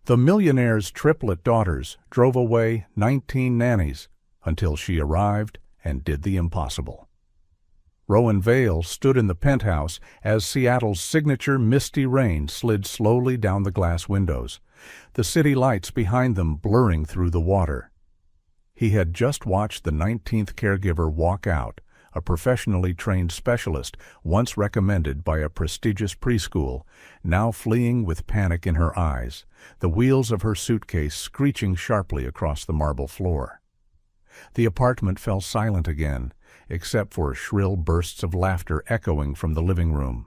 The millionaire's triplet daughters drove away 19 nannies until she arrived and did the impossible. Rowan Vale stood in the penthouse as Seattle's signature misty rain slid slowly down the glass windows, the city lights behind them blurring through the water. He had just watched the 19th caregiver walk out, a professionally trained specialist once recommended by a prestigious preschool, now fleeing with panic in her eyes, the wheels of her suitcase screeching sharply across the marble floor. The apartment fell silent again, except for shrill bursts of laughter echoing from the living room.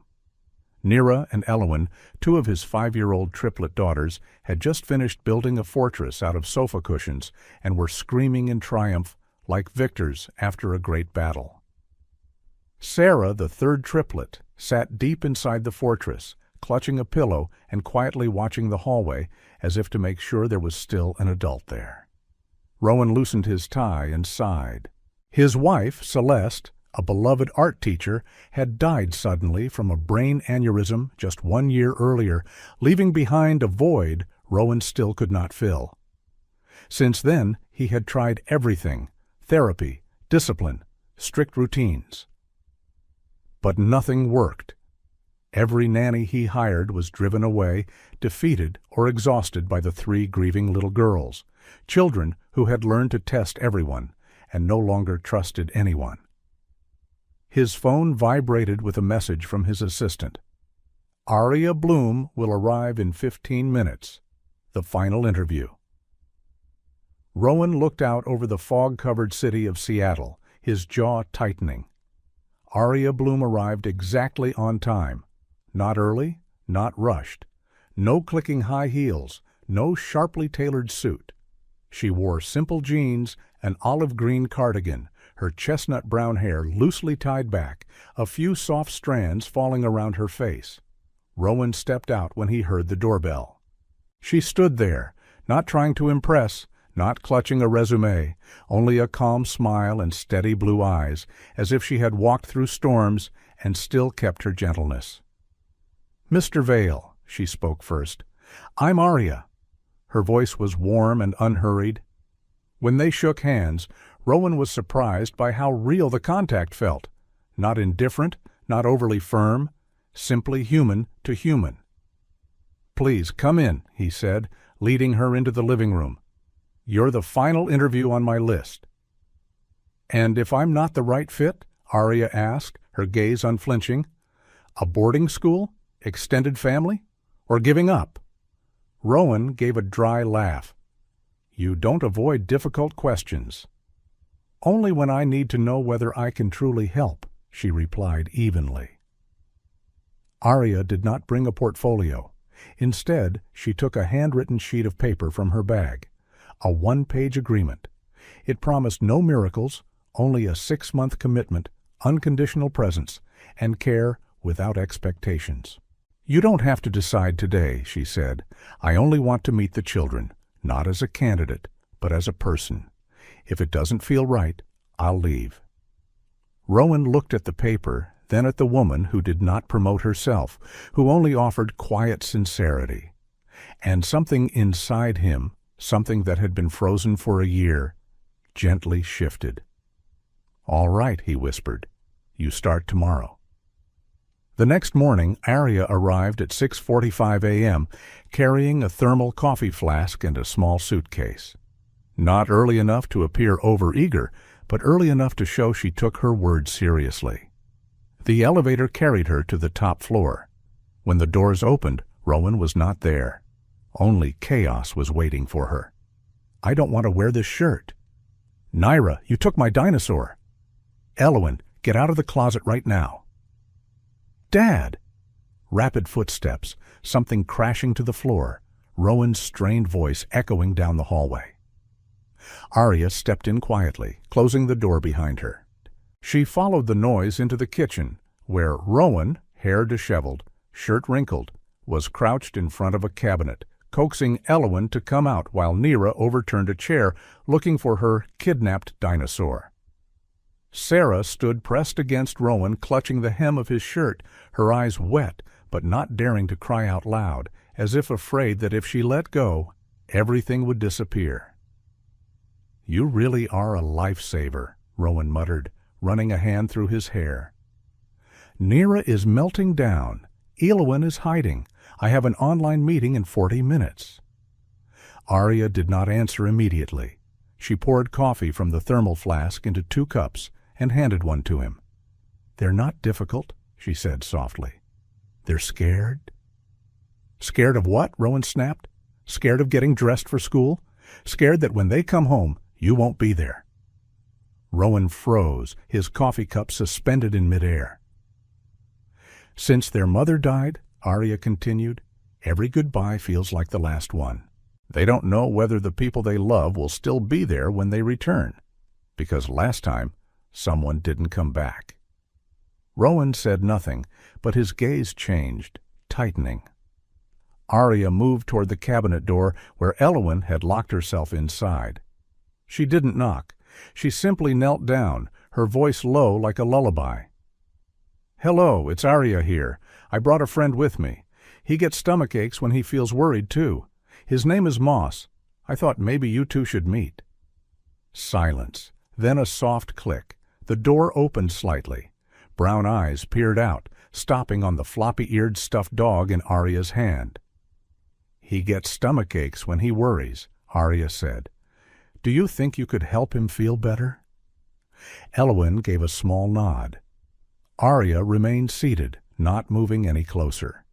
Nira and Elowin, two of his 5-year-old triplet daughters, had just finished building a fortress out of sofa cushions and were screaming in triumph like victors after a great battle. Sarah, the third triplet, sat deep inside the fortress, clutching a pillow and quietly watching the hallway as if to make sure there was still an adult there. Rowan loosened his tie and sighed. His wife, Celeste, a beloved art teacher, had died suddenly from a brain aneurysm just 1 year earlier, leaving behind a void Rowan still could not fill. Since then, he had tried everything: therapy, discipline, strict routines. But nothing worked. Every nanny he hired was driven away, defeated or exhausted by the 3 grieving little girls, children who had learned to test everyone and no longer trusted anyone. His phone vibrated with a message from his assistant. Aria Bloom will arrive in 15 minutes. The final interview. Rowan looked out over the fog-covered city of Seattle, his jaw tightening. Aria Bloom arrived exactly on time. Not early, not rushed. No clicking high heels, no sharply tailored suit. She wore simple jeans, an olive green cardigan, her chestnut brown hair loosely tied back, a few soft strands falling around her face. Rowan stepped out when he heard the doorbell. She stood there, not trying to impress, not clutching a resume, only a calm smile and steady blue eyes, as if she had walked through storms and still kept her gentleness. "Mr. Vale," she spoke first, "I'm Aria." Her voice was warm and unhurried. When they shook hands, Rowan was surprised by how real the contact felt. Not indifferent, not overly firm, simply human to human. "Please, come in," he said, leading her into the living room. "You're the final interview on my list." "And if I'm not the right fit?" Aria asked, her gaze unflinching. "A boarding school? Extended family? Or giving up?" Rowan gave a dry laugh. "You don't avoid difficult questions." "Only when I need to know whether I can truly help," she replied evenly. Aria did not bring a portfolio. Instead, she took a handwritten sheet of paper from her bag, a 1-page agreement. It promised no miracles, only a 6-month commitment, unconditional presence, and care without expectations. "You don't have to decide today," she said. "I only want to meet the children, not as a candidate, but as a person. If it doesn't feel right, I'll leave." Rowan looked at the paper, then at the woman who did not promote herself, who only offered quiet sincerity. And something inside him, something that had been frozen for a year, gently shifted. "All right," he whispered. "You start tomorrow." The next morning, Aria arrived at 6:45 a.m., carrying a thermal coffee flask and a small suitcase. Not early enough to appear overeager, but early enough to show she took her word seriously. The elevator carried her to the top floor. When the doors opened, Rowan was not there. Only chaos was waiting for her. "I don't want to wear this shirt." "Nira, you took my dinosaur." "Elowin, get out of the closet right now." "Dad!" Rapid footsteps, something crashing to the floor, Rowan's strained voice echoing down the hallway. Aria stepped in quietly, closing the door behind her. She followed the noise into the kitchen, where Rowan, hair disheveled, shirt wrinkled, was crouched in front of a cabinet, coaxing Elowin to come out while Nira overturned a chair, looking for her kidnapped dinosaur. Sarah stood pressed against Rowan, clutching the hem of his shirt, her eyes wet, but not daring to cry out loud, as if afraid that if she let go, everything would disappear. "You really are a lifesaver," Rowan muttered, running a hand through his hair. "Nira is melting down. Eowyn is hiding. I have an online meeting in 40 minutes. Arya did not answer immediately. She poured coffee from the thermal flask into 2 cups and handed one to him. "They're not difficult," she said softly. "They're scared." "Scared of what?" Rowan snapped. "Scared of getting dressed for school? Scared that when they come home, you won't be there?" Rowan froze, his coffee cup suspended in midair. "Since their mother died," Arya continued, "every goodbye feels like the last one. They don't know whether the people they love will still be there when they return, because last time someone didn't come back." Rowan said nothing, but his gaze changed, tightening. Arya moved toward the cabinet door where Eowyn had locked herself inside. She didn't knock. She simply knelt down, her voice low like a lullaby. "Hello, it's Arya here. I brought a friend with me. He gets stomach aches when he feels worried, too. His name is Moss. I thought maybe you two should meet." Silence, then a soft click. The door opened slightly. Brown eyes peered out, stopping on the floppy-eared stuffed dog in Arya's hand. "He gets stomach aches when he worries," Arya said. "Do you think you could help him feel better?" Eowyn gave a small nod. Arya remained seated, not moving any closer.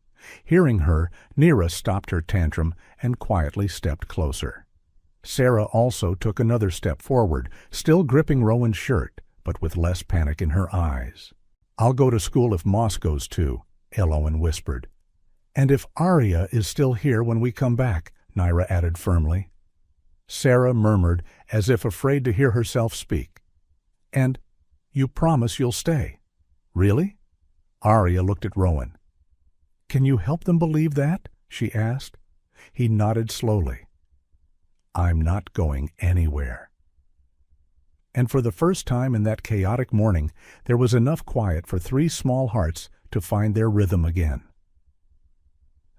Hearing her, Nira stopped her tantrum and quietly stepped closer. Sarah also took another step forward, still gripping Rowan's shirt, but with less panic in her eyes. "I'll go to school if Moss goes too," Eowyn whispered. "And if Arya is still here when we come back," Nira added firmly. Sarah murmured, as if afraid to hear herself speak. "And you promise you'll stay?" "Really?" Arya looked at Rowan. "Can you help them believe that?" she asked. He nodded slowly. "I'm not going anywhere." And for the first time in that chaotic morning, there was enough quiet for 3 small hearts to find their rhythm again.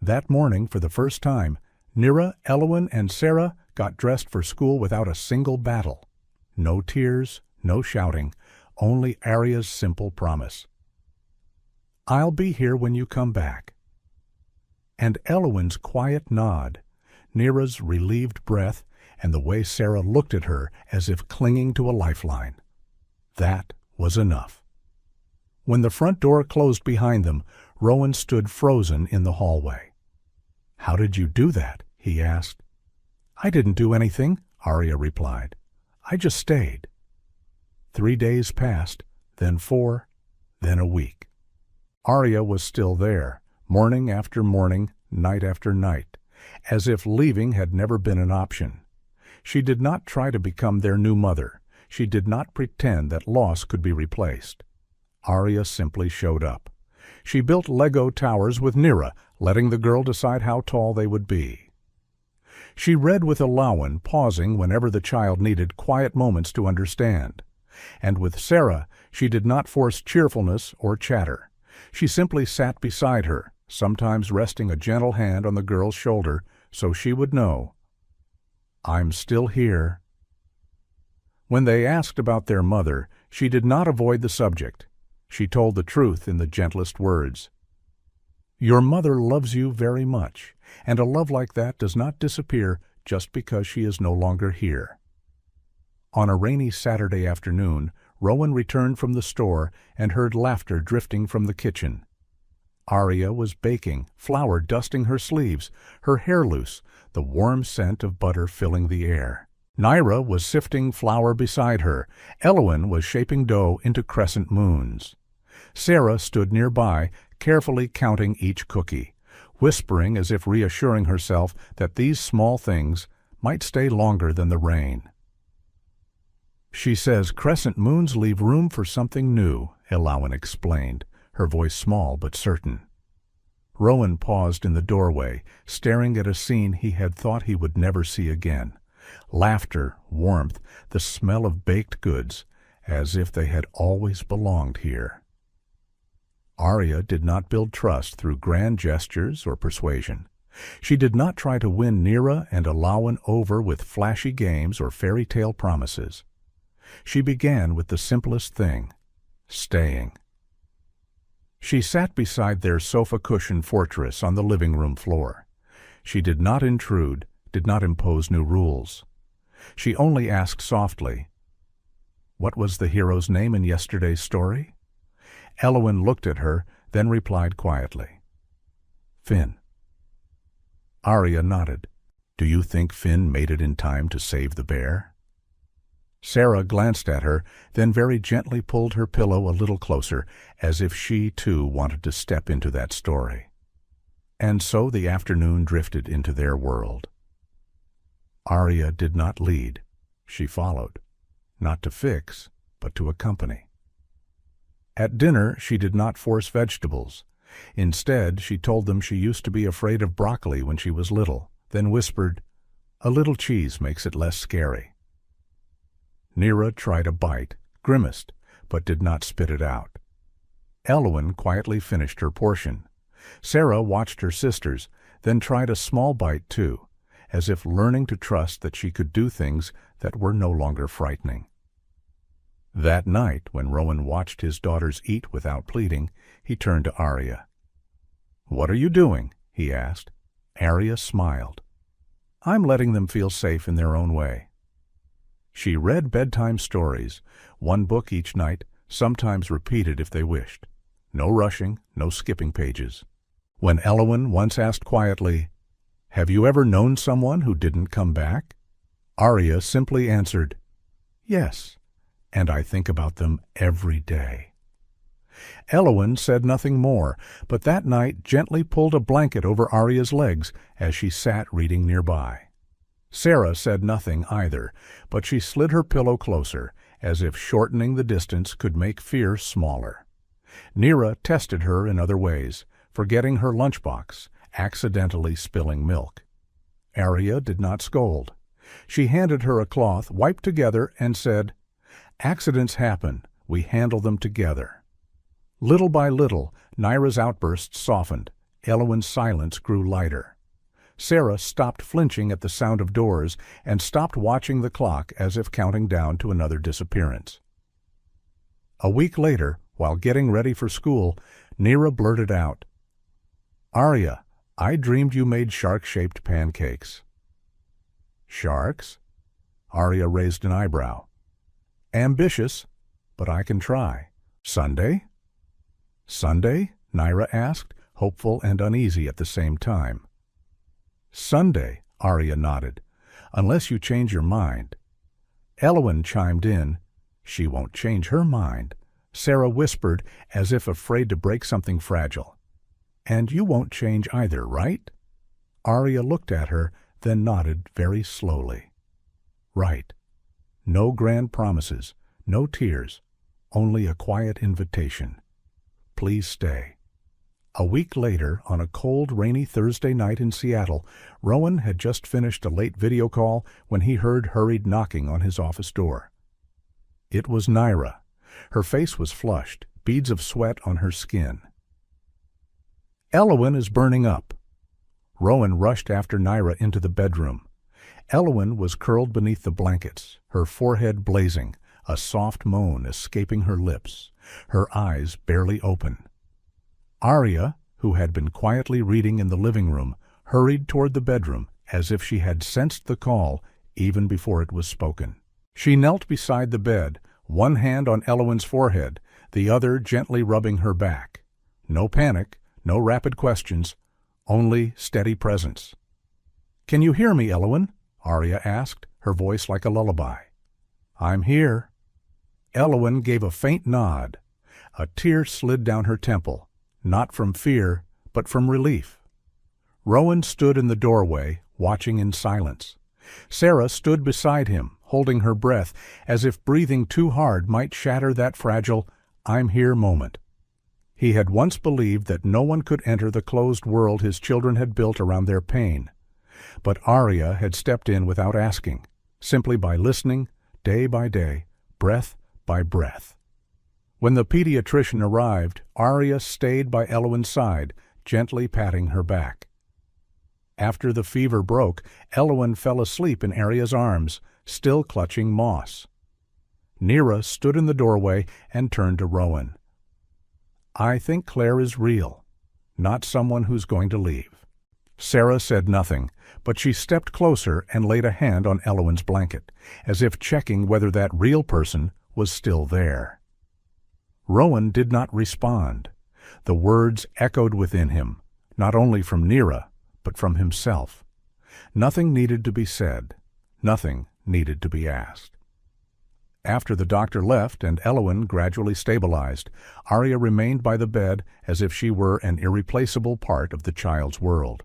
That morning, for the first time, Nira, Eowyn, and Sarah got dressed for school without a single battle. No tears, no shouting, only Arya's simple promise. "I'll be here when you come back." And Eowyn's quiet nod, Nira's relieved breath, and the way Sarah looked at her as if clinging to a lifeline. That was enough. When the front door closed behind them, Rowan stood frozen in the hallway. "How did you do that?" he asked. "I didn't do anything," Arya replied. "I just stayed." 3 days passed, then 4, then a week. Arya was still there, morning after morning, night after night, as if leaving had never been an option. She did not try to become their new mother. She did not pretend that loss could be replaced. Arya simply showed up. She built Lego towers with Nira, letting the girl decide how tall they would be. She read with Eowyn, pausing whenever the child needed quiet moments to understand. And with Sarah, she did not force cheerfulness or chatter. She simply sat beside her, sometimes resting a gentle hand on the girl's shoulder so she would know, "I'm still here." When they asked about their mother, she did not avoid the subject. She told the truth in the gentlest words. "Your mother loves you very much, and a love like that does not disappear just because she is no longer here." On a rainy Saturday afternoon, Rowan returned from the store and heard laughter drifting from the kitchen. Arya was baking, flour dusting her sleeves, her hair loose, the warm scent of butter filling the air. Nira was sifting flour beside her. Eowyn was shaping dough into crescent moons. Sarah stood nearby, carefully counting each cookie, whispering as if reassuring herself that these small things might stay longer than the rain. "She says crescent moons leave room for something new," Eowyn explained, her voice small but certain. Rowan paused in the doorway, staring at a scene he had thought he would never see again. Laughter, warmth, the smell of baked goods, as if they had always belonged here. Arya did not build trust through grand gestures or persuasion. She did not try to win Nira and Alawan over with flashy games or fairy tale promises. She began with the simplest thing, staying. She sat beside their sofa-cushioned fortress on the living room floor. She did not intrude, did not impose new rules. She only asked softly, "What was the hero's name in yesterday's story?" Elwyn looked at her, then replied quietly, "Finn." Arya nodded. "Do you think Finn made it in time to save the bear?" Sarah glanced at her, then very gently pulled her pillow a little closer, as if she, too, wanted to step into that story. And so the afternoon drifted into their world. Arya did not lead. She followed, not to fix, but to accompany. At dinner, she did not force vegetables. Instead, she told them she used to be afraid of broccoli when she was little, then whispered, "A little cheese makes it less scary." Nira tried a bite, grimaced, but did not spit it out. Elwyn quietly finished her portion. Sarah watched her sisters, then tried a small bite too, as if learning to trust that she could do things that were no longer frightening. That night, when Rowan watched his daughters eat without pleading, he turned to Arya. "What are you doing?" he asked. Arya smiled. "I'm letting them feel safe in their own way." She read bedtime stories, one book each night, sometimes repeated if they wished. No rushing, no skipping pages. When Elwyn once asked quietly, "Have you ever known someone who didn't come back?" Arya simply answered, "Yes, and I think about them every day." Elwyn said nothing more, but that night gently pulled a blanket over Arya's legs as she sat reading nearby. Sarah said nothing either, but she slid her pillow closer, as if shortening the distance could make fear smaller. Nira tested her in other ways, forgetting her lunchbox, accidentally spilling milk. Arya did not scold. She handed her a cloth, wiped together, and said, "Accidents happen. We handle them together." Little by little, Nira's outbursts softened. Elwyn's silence grew lighter. Sarah stopped flinching at the sound of doors and stopped watching the clock as if counting down to another disappearance. A week later, while getting ready for school, Nira blurted out, "Arya, I dreamed you made shark-shaped pancakes." "Sharks?" Arya raised an eyebrow. "Ambitious, but I can try. Sunday?" "Sunday?" Nira asked, hopeful and uneasy at the same time. "Sunday," Arya nodded, "unless you change your mind." Elwyn chimed in, "She won't change her mind." Sarah whispered, as if afraid to break something fragile, "And you won't change either, right?" Arya looked at her, then nodded very slowly. "Right. No grand promises, no tears, only a quiet invitation. Please stay." A week later, on a cold, rainy Thursday night in Seattle, Rowan had just finished a late video call when he heard hurried knocking on his office door. It was Nira. Her face was flushed, beads of sweat on her skin. "Elwyn is burning up." Rowan rushed after Nira into the bedroom. Elwyn was curled beneath the blankets, her forehead blazing, a soft moan escaping her lips, her eyes barely open. Arya, who had been quietly reading in the living room, hurried toward the bedroom as if she had sensed the call even before it was spoken. She knelt beside the bed, one hand on Elwyn's forehead, the other gently rubbing her back. No panic, no rapid questions, only steady presence. "Can you hear me, Elwyn?" Arya asked, her voice like a lullaby. "I'm here." Elwyn gave a faint nod. A tear slid down her temple, not from fear, but from relief. Rowan stood in the doorway, watching in silence. Sarah stood beside him, holding her breath, as if breathing too hard might shatter that fragile, "I'm here" moment. He had once believed that no one could enter the closed world his children had built around their pain. But Arya had stepped in without asking, simply by listening, day by day, breath by breath. When the pediatrician arrived, Arya stayed by Elwyn's side, gently patting her back. After the fever broke, Elwyn fell asleep in Arya's arms, still clutching moss. Nira stood in the doorway and turned to Rowan. "I think Claire is real, not someone who's going to leave." Sarah said nothing, but she stepped closer and laid a hand on Elwyn's blanket, as if checking whether that real person was still there. Rowan did not respond. The words echoed within him, not only from Nira, but from himself. Nothing needed to be said. Nothing needed to be asked. After the doctor left and Elwyn gradually stabilized, Arya remained by the bed as if she were an irreplaceable part of the child's world.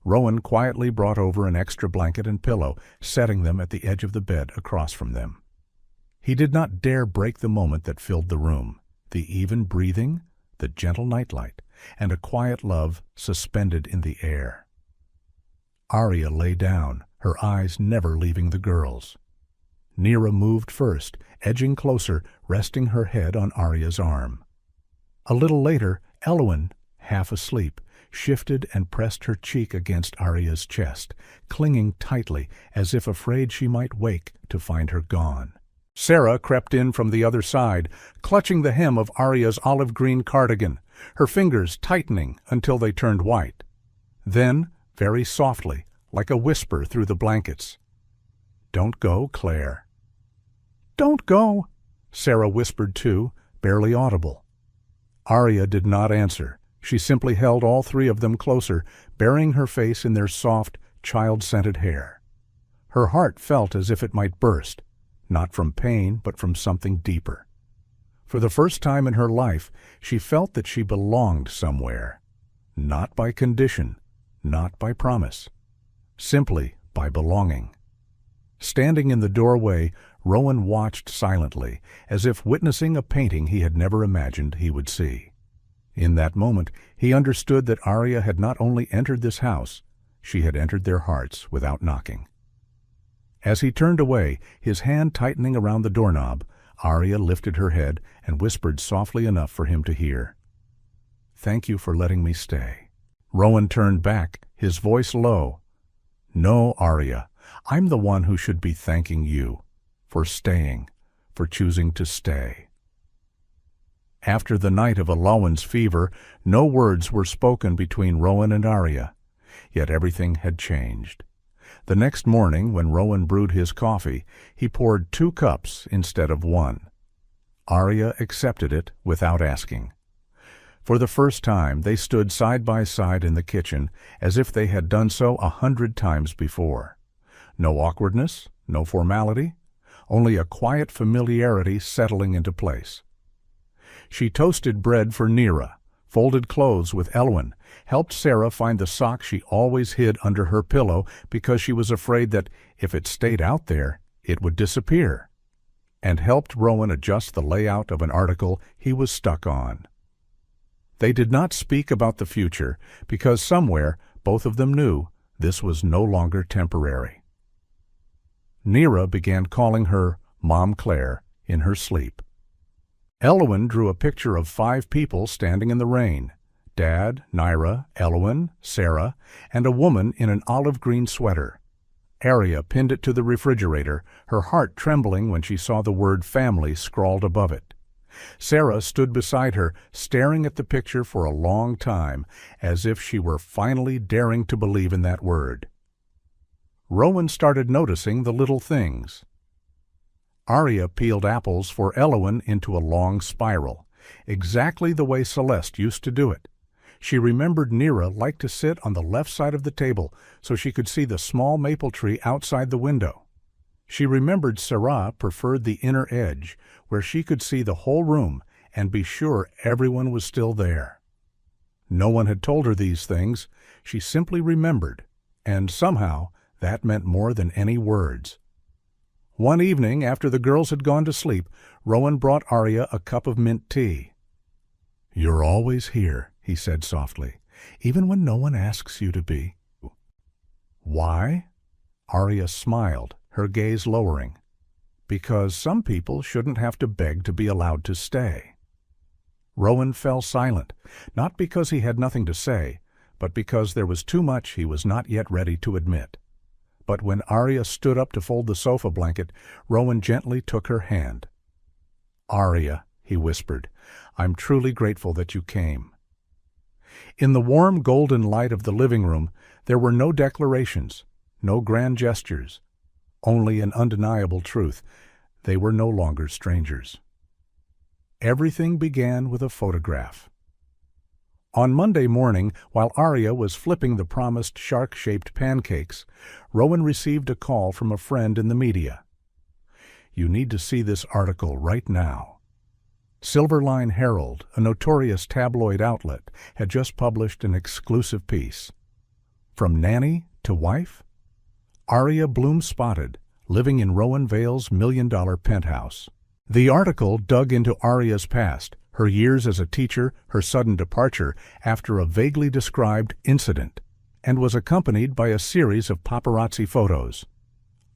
Rowan quietly brought over an extra blanket and pillow, setting them at the edge of the bed across from them. He did not dare break the moment that filled the room, the even breathing, the gentle nightlight, and a quiet love suspended in the air. Arya lay down, her eyes never leaving the girls. Nira moved first, edging closer, resting her head on Arya's arm. A little later, Elwyn, half asleep, shifted and pressed her cheek against Arya's chest, clinging tightly as if afraid she might wake to find her gone. Sarah crept in from the other side, clutching the hem of Arya's olive-green cardigan, her fingers tightening until they turned white. Then, very softly, like a whisper through the blankets, "Don't go, Claire." "Don't go," Sarah whispered too, barely audible. Arya did not answer. She simply held all three of them closer, burying her face in their soft, child-scented hair. Her heart felt as if it might burst, not from pain, but from something deeper. For the first time in her life, she felt that she belonged somewhere, not by condition, not by promise, simply by belonging. Standing in the doorway, Rowan watched silently, as if witnessing a painting he had never imagined he would see. In that moment, he understood that Arya had not only entered this house, she had entered their hearts without knocking. As he turned away, his hand tightening around the doorknob, Arya lifted her head and whispered softly enough for him to hear, "Thank you for letting me stay." Rowan turned back, his voice low. "No, Arya, I'm the one who should be thanking you. For staying, for choosing to stay." After the night of Elwyn's fever, no words were spoken between Rowan and Arya, yet everything had changed. The next morning, when Rowan brewed his coffee, he poured 2 cups instead of 1. Arya accepted it without asking. For the first time, they stood side by side in the kitchen, as if they had done so 100 times before. No awkwardness, no formality, only a quiet familiarity settling into place. She toasted bread for Nira, folded clothes with Elwyn, helped Sarah find the sock she always hid under her pillow because she was afraid that, if it stayed out there, it would disappear, and helped Rowan adjust the layout of an article he was stuck on. They did not speak about the future because somewhere both of them knew this was no longer temporary. Nira began calling her Mom Claire in her sleep. Elwyn drew a picture of 5 people standing in the rain: Dad, Nira, Elwyn, Sarah, and a woman in an olive-green sweater. Arya pinned it to the refrigerator, her heart trembling when she saw the word family scrawled above it. Sarah stood beside her, staring at the picture for a long time, as if she were finally daring to believe in that word. Rowan started noticing the little things. Arya peeled apples for Elwyn into a long spiral, exactly the way Celeste used to do it. She remembered Nira liked to sit on the left side of the table so she could see the small maple tree outside the window. She remembered Sarah preferred the inner edge, where she could see the whole room and be sure everyone was still there. No one had told her these things. She simply remembered, and somehow that meant more than any words. One evening, after the girls had gone to sleep, Rowan brought Arya a cup of mint tea. "You're always here," he said softly, "even when no one asks you to be." "Why?" Arya smiled, her gaze lowering. "Because some people shouldn't have to beg to be allowed to stay." Rowan fell silent, not because he had nothing to say, but because there was too much he was not yet ready to admit. But when Arya stood up to fold the sofa blanket, Rowan gently took her hand. "Arya," he whispered, "I'm truly grateful that you came." In the warm golden light of the living room, there were no declarations, no grand gestures, only an undeniable truth. They were no longer strangers. Everything began with a photograph. On Monday morning, while Arya was flipping the promised shark-shaped pancakes, Rowan received a call from a friend in the media. "You need to see this article right now." Silverline Herald, a notorious tabloid outlet, had just published an exclusive piece. From nanny to wife? Arya Bloom spotted, living in Rowan Vale's $1 million penthouse. The article dug into Arya's past, her years as a teacher, her sudden departure after a vaguely described incident, and was accompanied by a series of paparazzi photos.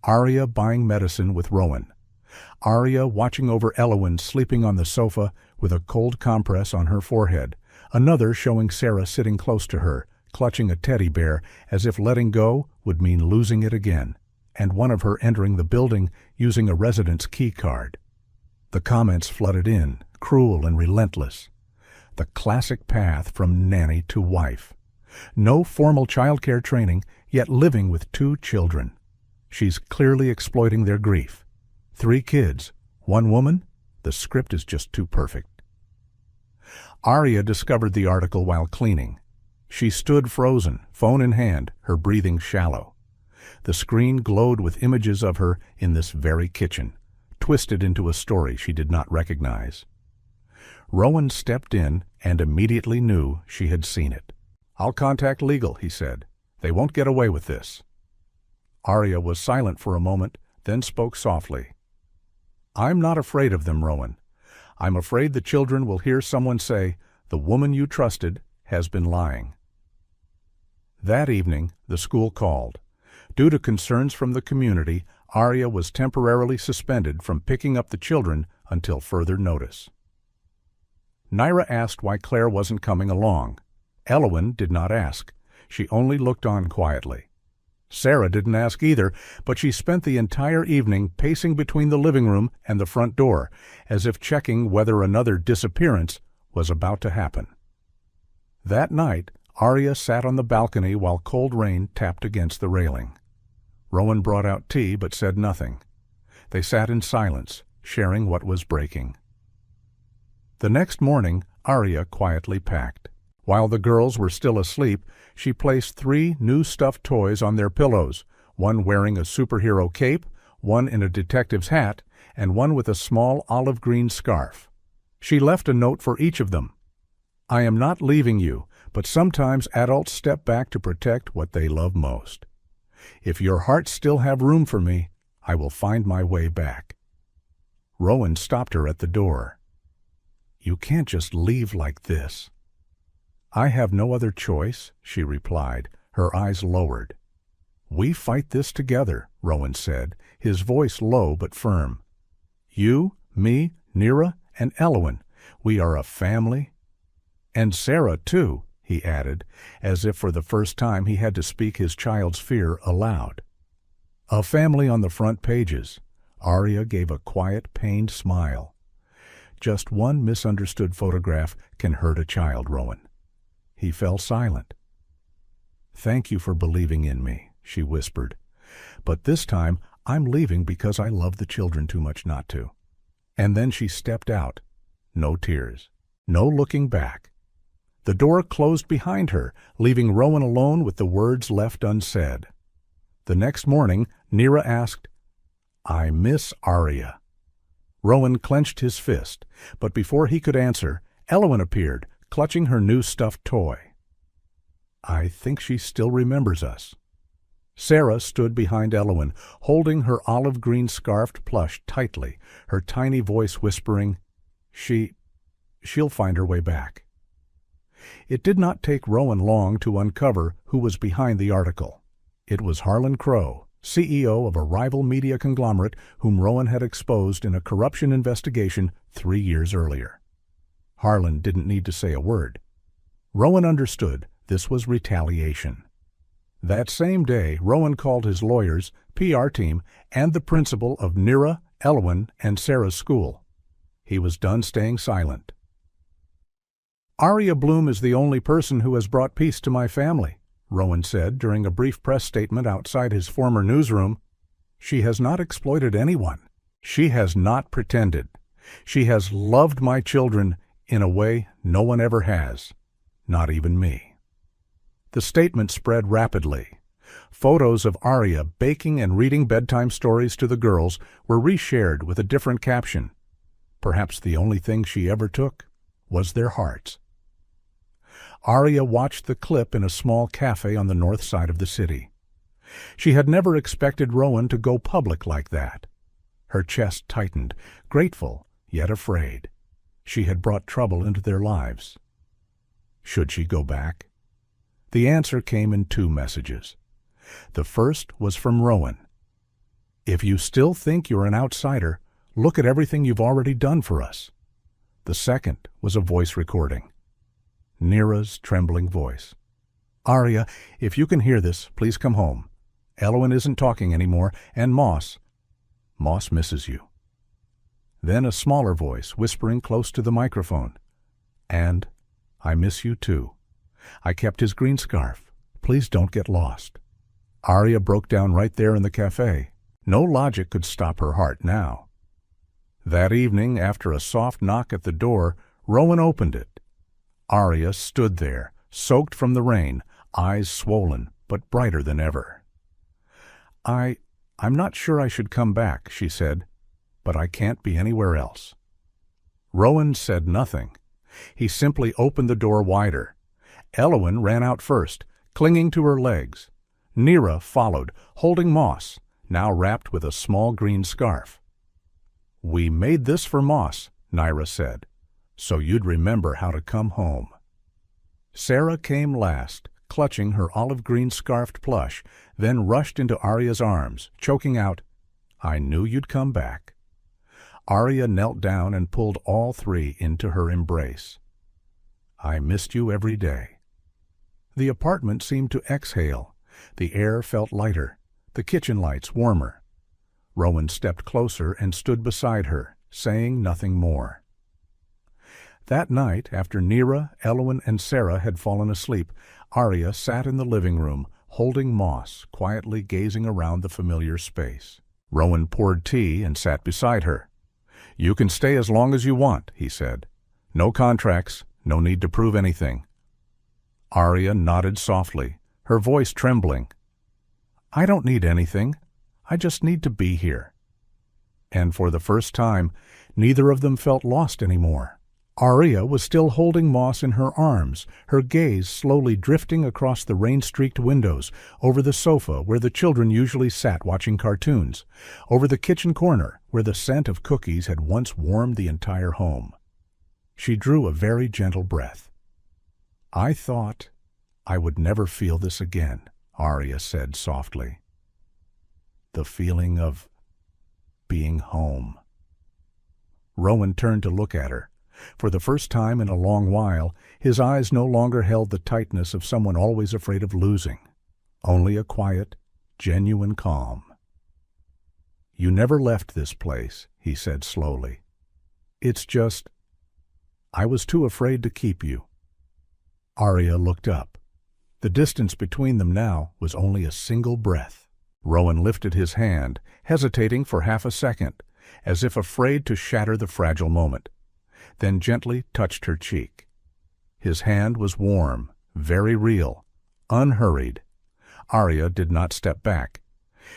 Arya buying medicine with Rowan. Arya watching over Elowyn sleeping on the sofa with a cold compress on her forehead. Another showing Sarah sitting close to her, clutching a teddy bear as if letting go would mean losing it again, and one of her entering the building using a residence key card. The comments flooded in, cruel and relentless. The classic path from nanny to wife. No formal childcare training, yet living with 2 children. She's clearly exploiting their grief. 3 kids, 1 woman? The script is just too perfect. Arya discovered the article while cleaning. She stood frozen, phone in hand, her breathing shallow. The screen glowed with images of her in this very kitchen, twisted into a story she did not recognize. Rowan stepped in and immediately knew she had seen it. "I'll contact legal," he said. "They won't get away with this." Arya was silent for a moment, then spoke softly. "I'm not afraid of them, Rowan. I'm afraid the children will hear someone say, 'The woman you trusted has been lying.'" That evening, the school called. Due to concerns from the community, Arya was temporarily suspended from picking up the children until further notice. Naira asked why Claire wasn't coming along. Elowyn did not ask. She only looked on quietly. Sarah didn't ask either, but she spent the entire evening pacing between the living room and the front door, as if checking whether another disappearance was about to happen. That night, Arya sat on the balcony while cold rain tapped against the railing. Rowan brought out tea but said nothing. They sat in silence, sharing what was breaking. The next morning, Arya quietly packed. While the girls were still asleep, she placed 3 new stuffed toys on their pillows, one wearing a superhero cape, one in a detective's hat, and one with a small olive green scarf. She left a note for each of them. "I am not leaving you, but sometimes adults step back to protect what they love most. If your hearts still have room for me, I will find my way back." Rowan stopped her at the door. "You can't just leave like this." "I have no other choice," she replied, her eyes lowered. "We fight this together," Rowan said, his voice low but firm. "You, me, Nira, and Elowyn, we are a family." "And Sarah, too," he added, as if for the first time he had to speak his child's fear aloud. "A family on the front pages." Arya gave a quiet, pained smile. "Just one misunderstood photograph can hurt a child, Rowan." He fell silent. "Thank you for believing in me," she whispered. "But this time I'm leaving because I love the children too much not to." And then she stepped out. No tears. No looking back. The door closed behind her, leaving Rowan alone with the words left unsaid. The next morning, Nira asked, "I miss Arya." Rowan clenched his fist, but before he could answer, Elowyn appeared, clutching her new stuffed toy. "I think she still remembers us." Sarah stood behind Elowyn, holding her olive green scarfed plush tightly, her tiny voice whispering, She'll find her way back." It did not take Rowan long to uncover who was behind the article. It was Harlan Crow, CEO of a rival media conglomerate whom Rowan had exposed in a corruption investigation 3 years earlier. Harlan didn't need to say a word. Rowan understood This was retaliation. That same day, Rowan called his lawyers, PR team, and the principal of Nira, Elwyn, and Sarah's school. He was done staying silent. "Aria Bloom is the only person who has brought peace to my family," Rowan said during a brief press statement outside his former newsroom. "She has not exploited anyone. She has not pretended. She has loved my children in a way no one ever has, not even me." The statement spread rapidly. Photos of Aria baking and reading bedtime stories to the girls were reshared with a different caption. Perhaps the only thing she ever took was their hearts. Aria watched the clip in a small cafe on the north side of the city. She had never expected Rowan to go public like that. Her chest tightened, grateful yet afraid. She had brought trouble into their lives. Should she go back? The answer came in 2 messages. The first was from Rowan. "If you still think you're an outsider, look at everything you've already done for us." The second was a voice recording. Nira's trembling voice. "Aria, if you can hear this, please come home. Elwyn isn't talking anymore, and Moss misses you." Then a smaller voice whispering close to the microphone. "And I miss you too. I kept his green scarf. Please don't get lost." Aria broke down right there in the cafe. No logic could stop her heart now. That evening, after a soft knock at the door, Rowan opened it. Aria stood there, soaked from the rain, eyes swollen, but brighter than ever. I'm not sure I should come back," she said, "but I can't be anywhere else." Rowan said nothing. He simply opened the door wider. Elwyn ran out first, clinging to her legs. Nira followed, holding Moss, now wrapped with a small green scarf. "We made this for Moss," Nira said, "so you'd remember how to come home." Sarah came last, clutching her olive-green scarfed plush, then rushed into Aria's arms, choking out, "I knew you'd come back." Aria knelt down and pulled all 3 into her embrace. "I missed you every day." The apartment seemed to exhale. The air felt lighter, the kitchen lights warmer. Rowan stepped closer and stood beside her, saying nothing more. That night, after Nira, Elwyn, and Sarah had fallen asleep, Aria sat in the living room, holding Moss, quietly gazing around the familiar space. Rowan poured tea and sat beside her. "You can stay as long as you want," he said. "No contracts, no need to prove anything." Aria nodded softly, her voice trembling. "I don't need anything. I just need to be here." And for the first time, neither of them felt lost anymore. Aria was still holding Moss in her arms, her gaze slowly drifting across the rain-streaked windows, over the sofa where the children usually sat watching cartoons, over the kitchen corner where the scent of cookies had once warmed the entire home. She drew a very gentle breath. "I thought I would never feel this again," Aria said softly. "The feeling of being home." Rowan turned to look at her. For the first time in a long while, his eyes no longer held the tightness of someone always afraid of losing, only a quiet, genuine calm. "You never left this place," he said slowly. "It's just, I was too afraid to keep you." Aria looked up. The distance between them now was only a single breath. Rowan lifted his hand, hesitating for half a second, as if afraid to shatter the fragile moment, then gently touched her cheek. His hand was warm, very real, unhurried. Aria did not step back.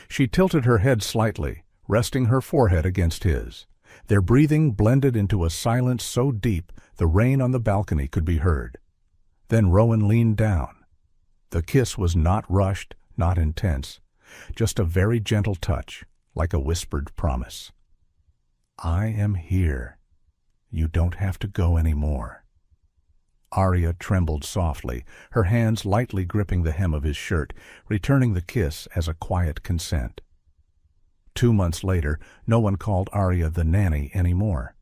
She tilted her head slightly, resting her forehead against his. Their breathing blended into a silence so deep the rain on the balcony could be heard. Then Rowan leaned down. The kiss was not rushed, not intense, just a very gentle touch, like a whispered promise. "I am here. You don't have to go anymore." Aria trembled softly, her hands lightly gripping the hem of his shirt, returning the kiss as a quiet consent. 2 months later, no one called Aria the nanny anymore.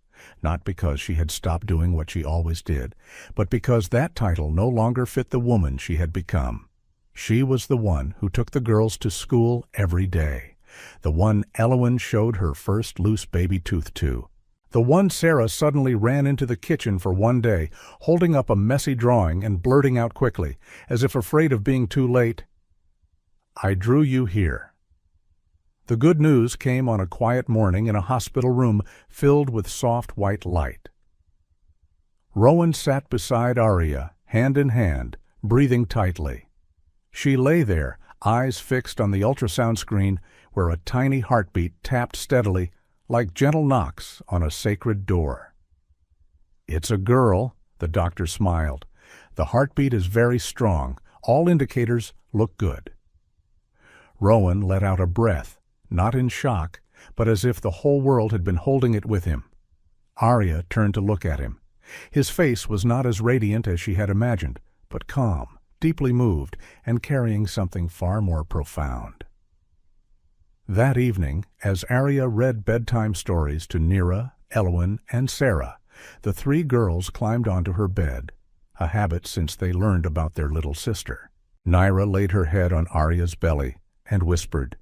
not because she had stopped doing what she always did, but because that title no longer fit the woman she had become. She was the one who took the girls to school every day, the one Elwyn showed her first loose baby tooth to, the one Sarah suddenly ran into the kitchen for one day, holding up a messy drawing and blurting out quickly, as if afraid of being too late, "I drew you here." The good news came on a quiet morning in a hospital room filled with soft white light. Rowan sat beside Arya, hand in hand, breathing tightly. She lay there, eyes fixed on the ultrasound screen where a tiny heartbeat tapped steadily, like gentle knocks on a sacred door. "It's a girl," the doctor smiled. "The heartbeat is very strong. All indicators look good." Rowan let out a breath, not in shock, but as if the whole world had been holding it with him. Arya turned to look at him. His face was not as radiant as she had imagined, but calm, deeply moved, and carrying something far more profound. That evening, as Arya read bedtime stories to Nira, Elwyn, and Sarah, the three girls climbed onto her bed, a habit since they learned about their little sister. Nira laid her head on Arya's belly and whispered,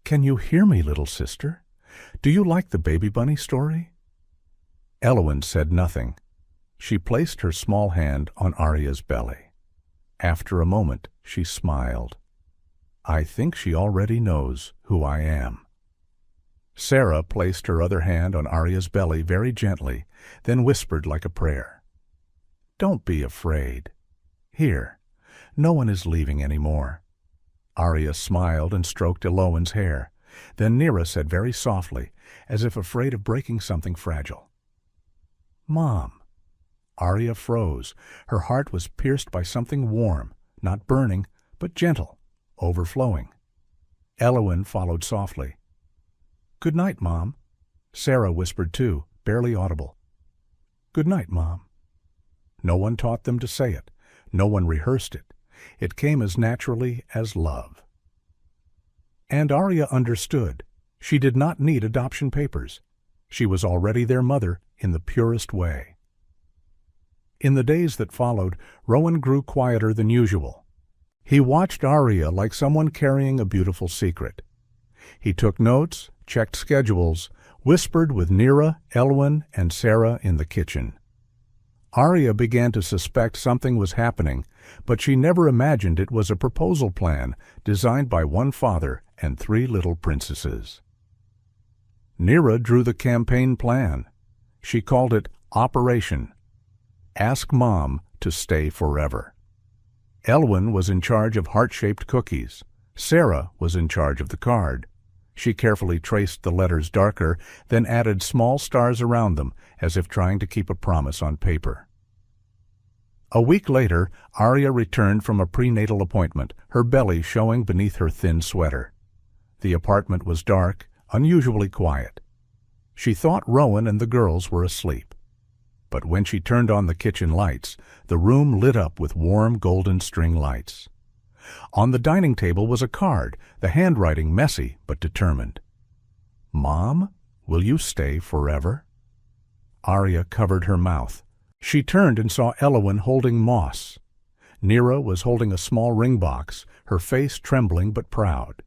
"Can you hear me, little sister? Do you like the baby bunny story?" Elwyn said nothing. She placed her small hand on Arya's belly. After a moment, she smiled. "I think she already knows who I am." Sarah placed her other hand on Arya's belly very gently, then whispered like a prayer, "Don't be afraid. Here, no one is leaving any more." Arya smiled and stroked Elwyn's hair. Then Nira said very softly, as if afraid of breaking something fragile, "Mom." Arya froze. Her heart was pierced by something warm, not burning, but gentle, overflowing. Elwyn followed softly. "Good night, Mom." Sarah whispered too, barely audible. "Good night, Mom." No one taught them to say it. No one rehearsed it. It came as naturally as love. And Arya understood. She did not need adoption papers. She was already their mother in the purest way. In the days that followed, Rowan grew quieter than usual. He watched Arya like someone carrying a beautiful secret. He took notes, checked schedules, whispered with Nira, Elwyn, and Sarah in the kitchen. Arya began to suspect something was happening, but she never imagined it was a proposal plan designed by one father and three little princesses. Nira drew the campaign plan. She called it Operation Ask Mom to Stay Forever. Elwyn was in charge of heart-shaped cookies. Sarah was in charge of the card. She carefully traced the letters darker, then added small stars around them, as if trying to keep a promise on paper. A week later, Arya returned from a prenatal appointment, her belly showing beneath her thin sweater. The apartment was dark, unusually quiet. She thought Rowan and the girls were asleep. But when she turned on the kitchen lights, the room lit up with warm golden string lights. On the dining table was a card, the handwriting messy but determined. "Mom, will you stay forever?" Arya covered her mouth. She turned and saw Elwyn holding moss. Nira was holding a small ring box, her face trembling but proud.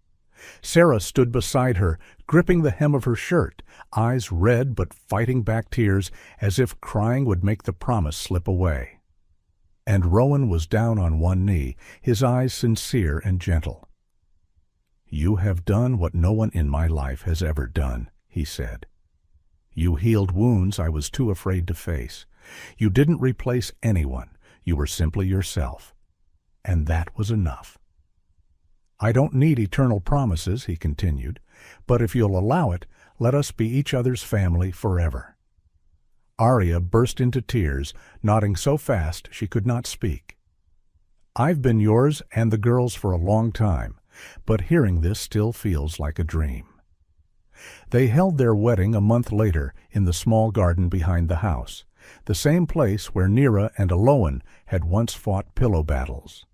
Sarah stood beside her, gripping the hem of her shirt, eyes red but fighting back tears as if crying would make the promise slip away. And Rowan was down on one knee, his eyes sincere and gentle. "You have done what no one in my life has ever done," he said. "You healed wounds I was too afraid to face. You didn't replace anyone. You were simply yourself. And that was enough. I don't need eternal promises," he continued, "but if you'll allow it, let us be each other's family forever." Arya burst into tears, nodding so fast she could not speak. "I've been yours and the girls for a long time, but hearing this still feels like a dream." They held their wedding a month later in the small garden behind the house, the same place where Nira and Elwyn had once fought pillow battles.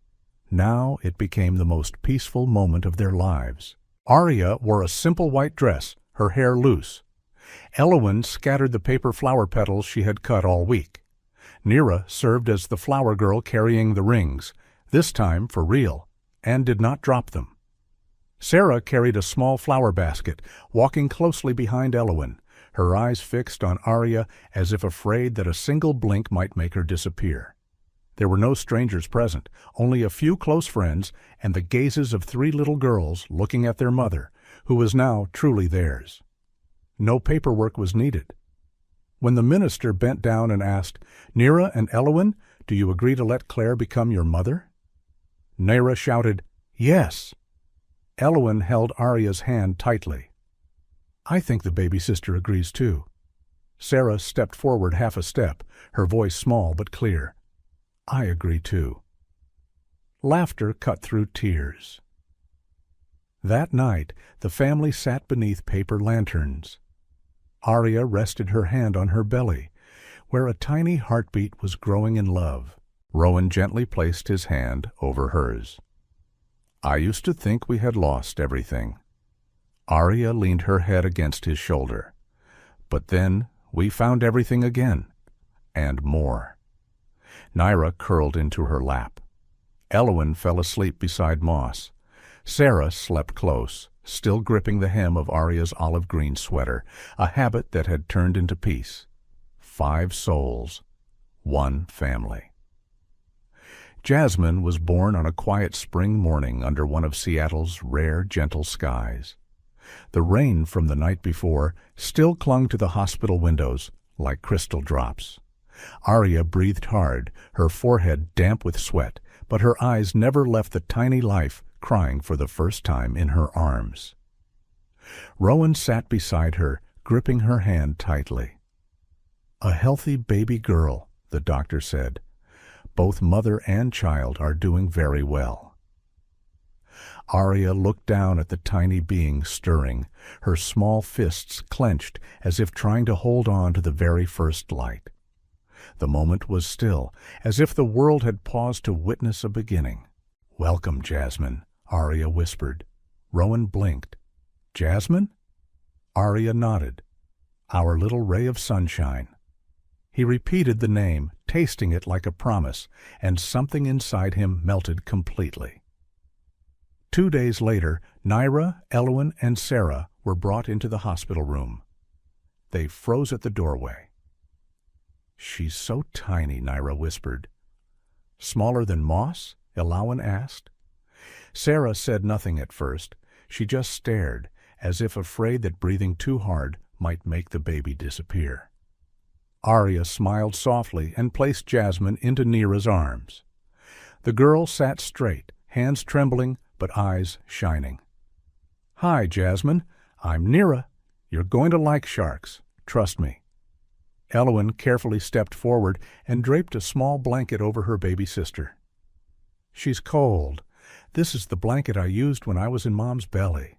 Now it became the most peaceful moment of their lives. Arya wore a simple white dress, her hair loose. Elowen scattered the paper flower petals she had cut all week. Nira served as the flower girl carrying the rings, this time for real, and did not drop them. Sarah carried a small flower basket, walking closely behind Elowen, her eyes fixed on Arya as if afraid that a single blink might make her disappear. There were no strangers present, only a few close friends and the gazes of 3 little girls looking at their mother, who was now truly theirs. No paperwork was needed. When the minister bent down and asked, "Nira and Elowen, do you agree to let Claire become your mother?" Nira shouted, "Yes." Elowen held Arya's hand tightly. "I think the baby sister agrees too." Sarah stepped forward half a step, her voice small but clear. "I agree too." Laughter cut through tears. That night, the family sat beneath paper lanterns. Arya rested her hand on her belly, where a tiny heartbeat was growing in love. Rowan gently placed his hand over hers. "I used to think we had lost everything." Arya leaned her head against his shoulder. "But then we found everything again, and more." Nira curled into her lap. Elowen fell asleep beside Moss. Sarah slept close, still gripping the hem of Arya's olive-green sweater, a habit that had turned into peace. 5 souls, 1 family. Jasmine was born on a quiet spring morning under one of Seattle's rare, gentle skies. The rain from the night before still clung to the hospital windows like crystal drops. Arya breathed hard, her forehead damp with sweat, but her eyes never left the tiny life crying for the first time in her arms. Rowan sat beside her, gripping her hand tightly. "A healthy baby girl," the doctor said. "Both mother and child are doing very well." Arya looked down at the tiny being stirring, her small fists clenched as if trying to hold on to the very first light. The moment was still, as if the world had paused to witness a beginning. "Welcome, Jasmine," Arya whispered. Rowan blinked. "Jasmine?" Arya nodded. "Our little ray of sunshine." He repeated the name, tasting it like a promise, and something inside him melted completely. 2 days later, Nira, Elowen, and Sarah were brought into the hospital room. They froze at the doorway. "She's so tiny," Nira whispered. "Smaller than Moss?" Elowen asked. Sarah said nothing at first. She just stared, as if afraid that breathing too hard might make the baby disappear. Arya smiled softly and placed Jasmine into Nira's arms. The girl sat straight, hands trembling but eyes shining. "Hi, Jasmine. I'm Nira. You're going to like sharks. Trust me." Elowen carefully stepped forward and draped a small blanket over her baby sister. "She's cold. This is the blanket I used when I was in Mom's belly."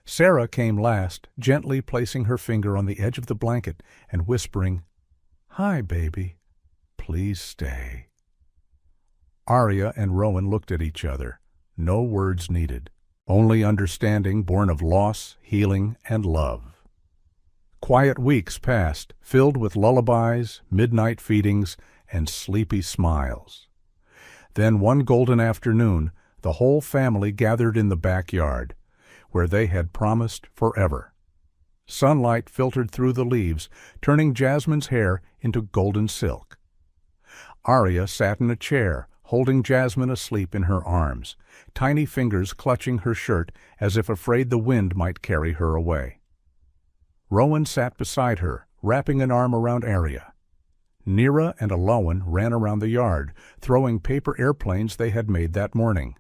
Sarah came last, gently placing her finger on the edge of the blanket and whispering, "Hi, baby. Please stay." Arya and Rowan looked at each other. No words needed, only understanding born of loss, healing, and love. Quiet weeks passed, filled with lullabies, midnight feedings, and sleepy smiles. Then one golden afternoon, the whole family gathered in the backyard, where they had promised forever. Sunlight filtered through the leaves, turning Jasmine's hair into golden silk. Arya sat in a chair, holding Jasmine asleep in her arms, tiny fingers clutching her shirt as if afraid the wind might carry her away. Rowan sat beside her, wrapping an arm around Arya. Nira and Elowen ran around the yard, throwing paper airplanes they had made that morning.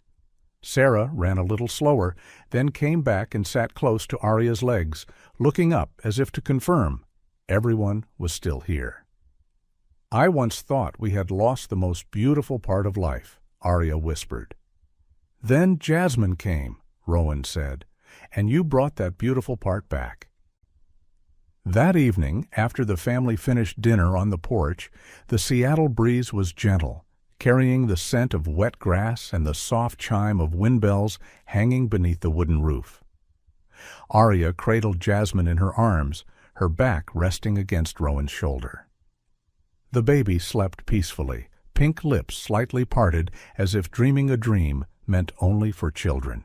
Sarah ran a little slower, then came back and sat close to Arya's legs, looking up as if to confirm everyone was still here. "I once thought we had lost the most beautiful part of life," Arya whispered. "Then Jasmine came," Rowan said, "and you brought that beautiful part back." That evening, after the family finished dinner on the porch, the Seattle breeze was gentle, carrying the scent of wet grass and the soft chime of wind bells hanging beneath the wooden roof. Arya cradled Jasmine in her arms, her back resting against Rowan's shoulder. The baby slept peacefully, pink lips slightly parted as if dreaming a dream meant only for children.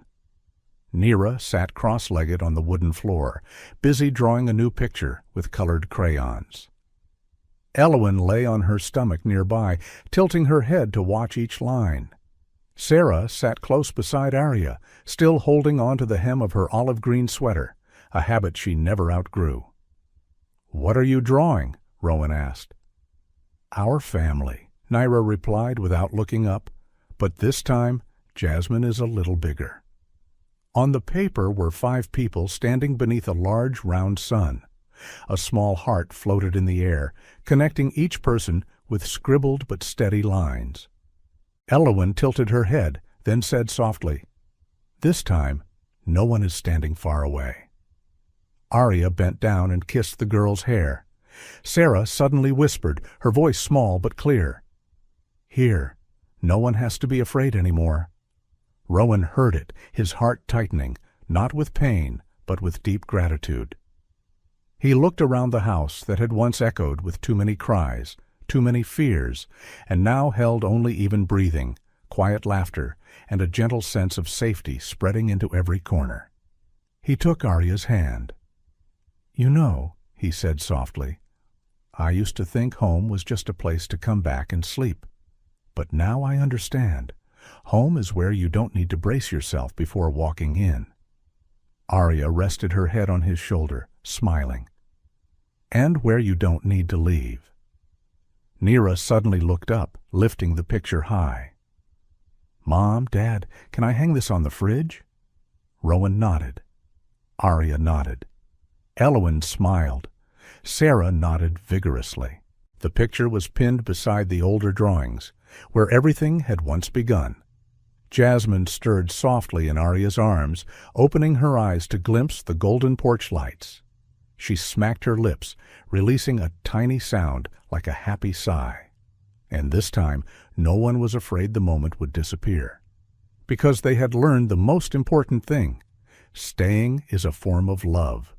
Neera sat cross-legged on the wooden floor, busy drawing a new picture with colored crayons. Elwyn lay on her stomach nearby, tilting her head to watch each line. Sarah sat close beside Arya, still holding on to the hem of her olive-green sweater, a habit she never outgrew. "What are you drawing?" Rowan asked. "Our family," Neera replied without looking up, "but this time Jasmine is a little bigger." On the paper were 5 people standing beneath a large round sun. A small heart floated in the air, connecting each person with scribbled but steady lines. Elwyn tilted her head, then said softly, "This time, no one is standing far away." Arya bent down and kissed the girl's hair. Sarah suddenly whispered, her voice small but clear, "Here, no one has to be afraid anymore." Rowan heard it, his heart tightening, not with pain, but with deep gratitude. He looked around the house that had once echoed with too many cries, too many fears, and now held only even breathing, quiet laughter, and a gentle sense of safety spreading into every corner. He took Arya's hand. "You know," he said softly, "I used to think home was just a place to come back and sleep. But now I understand. Home is where you don't need to brace yourself before walking in." Arya rested her head on his shoulder, smiling. "And where you don't need to leave." Neera suddenly looked up, lifting the picture high. "Mom, Dad, can I hang this on the fridge?" Rowan nodded. Arya nodded. Elwyn smiled. Sarah nodded vigorously. The picture was pinned beside the older drawings, where everything had once begun. Jasmine stirred softly in Arya's arms, opening her eyes to glimpse the golden porch lights. She smacked her lips, releasing a tiny sound like a happy sigh. And this time, no one was afraid the moment would disappear. Because they had learned the most important thing: staying is a form of love.